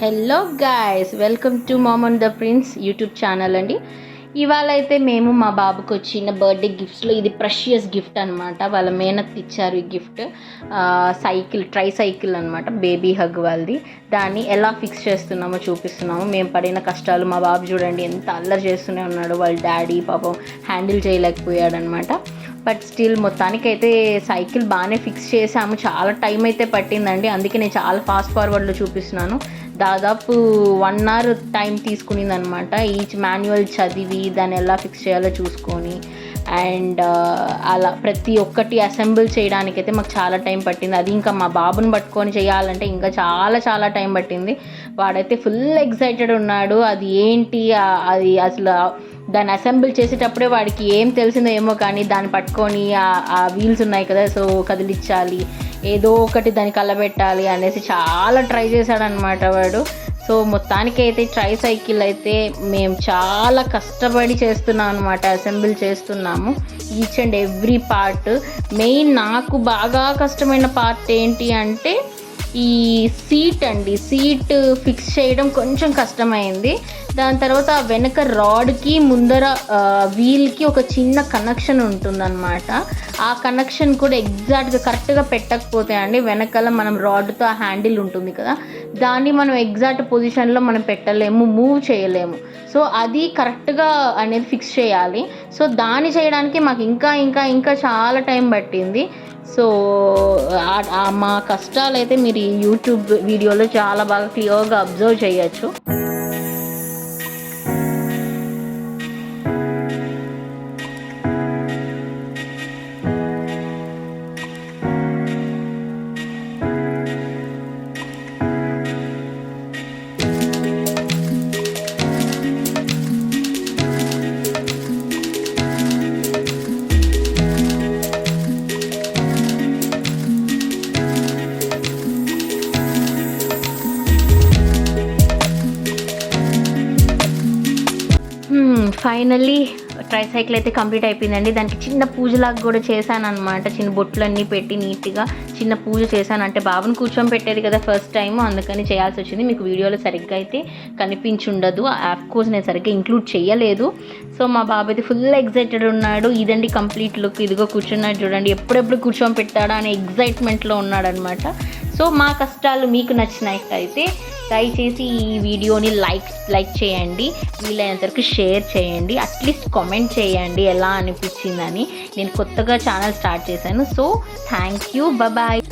Hello guys, welcome to mom and the prince YouTube channel అండి. ఇవాళ అయితే మేము మా బాబుకి వచ్చిన బర్త్డే గిఫ్ట్స్లో ఇది ప్రెషియస్ గిఫ్ట్ అనమాట. వాళ్ళ మేనత్ ఇచ్చారు ఈ గిఫ్ట్. ట్రై సైకిల్ అనమాట, బేబీ హగ్ వాళ్ళది. దాన్ని ఎలా ఫిక్స్ చేస్తున్నామో చూపిస్తున్నాము. మేము పడిన కష్టాలు. మా బాబు చూడండి ఎంత అల్లరి చేస్తూనే ఉన్నాడు. వాళ్ళ డాడీ పాపం హ్యాండిల్ చేయలేకపోయాడు అనమాట. బట్ స్టిల్ మొత్తానికైతే సైకిల్ బాగానే ఫిక్స్ చేసాము. చాలా టైం అయితే పట్టిందండి, అందుకే నేను చాలా ఫాస్ట్ ఫార్వర్డ్లో చూపిస్తున్నాను. దాదాపు 1 hour టైం తీసుకునింది అనమాట. ఈచ్ మాన్యువల్ చదివి దాన్ని ఎలా ఫిక్స్ చేయాలో చూసుకొని అండ్ అలా ప్రతి ఒక్కటి అసెంబుల్ చేయడానికైతే మాకు చాలా టైం పట్టింది. అది ఇంకా మా బాబుని పట్టుకొని చేయాలంటే ఇంకా చాలా టైం పట్టింది. వాడైతే ఫుల్ ఎక్సైటెడ్ ఉన్నాడు. అది ఏంటి, అది అసలు దాన్ని అసెంబుల్ చేసేటప్పుడే వాడికి ఏం తెలిసిందో ఏమో, కానీ దాన్ని పట్టుకొని ఆ వీల్స్ ఉన్నాయి కదా, సో కదిలించాలి, ఏదో ఒకటి దాన్ని కలబెట్టాలి అనేసి చాలా ట్రై చేశాడనమాట వాడు. సో మొత్తానికి అయితే ట్రై సైకిల్ అయితే మేము చాలా కష్టపడి చేస్తున్నాం అనమాట, అసెంబుల్ చేస్తున్నాము each and every part. Main నాకు బాగా కష్టమైన పార్ట్ ఏంటి అంటే ఈ సీట్ అండి. సీట్ ఫిక్స్ చేయడం కొంచెం కష్టమైంది. దాని తర్వాత వెనక రాడ్కి ముందర వీల్కి ఒక చిన్న కనెక్షన్ ఉంటుందన్నమాట. ఆ కనెక్షన్ కూడా ఎగ్జాక్ట్గా కరెక్ట్గా పెట్టకపోతే అండి, వెనకాల మనం రాడ్తో ఆ హ్యాండిల్ ఉంటుంది కదా, దాన్ని మనం ఎగ్జాక్ట్ పొజిషన్లో మనం పెట్టలేము, మూవ్ చేయలేము. సో అది కరెక్ట్గా అనేది ఫిక్స్ చేయాలి. సో దాన్ని చేయడానికి మాకు ఇంకా చాలా టైం పట్టింది. సో మా కష్టాలు అయితే మీరు ఈ యూట్యూబ్ వీడియోలో చాలా బాగా క్లియర్గా అబ్జర్వ్ చేయొచ్చు. ఫైనల్లీ ట్రైసైకిల్ అయితే కంప్లీట్ అయిపోయిందండి. దానికి చిన్న పూజలాగా కూడా చేశాను అనమాట. చిన్న బొట్లన్నీ పెట్టి నీట్గా చిన్న పూజ చేశాను. అంటే బాబుని కూర్చొని పెట్టేది కదా ఫస్ట్ టైం, అందుకని చేయాల్సి వచ్చింది. మీకు వీడియోలో సరిగ్గా అయితే కనిపించుండదు, ఆఫ్కోర్స్ నేను సరిగ్గా ఇంక్లూడ్ చేయలేదు. సో మా బాబు అయితే ఫుల్ ఎక్సైటెడ్ ఉన్నాడు. ఇదండి కంప్లీట్ లుక్. ఇదిగో కూర్చున్నాడు చూడండి, ఎప్పుడెప్పుడు కూర్చొని పెట్టాడా అనే ఎగ్జైట్మెంట్లో ఉన్నాడనమాట. సో మా కష్టాలు మీకు నచ్చినట్టయితే దయచేసి ఈ వీడియోని లైక్ చేయండి, వీలైనంత వరకు షేర్ చేయండి, అట్లీస్ట్ కామెంట్ చేయండి ఎలా అనిపించిందని. నేను కొత్తగా ఛానల్ స్టార్ట్ చేశాను. So thank you, bye.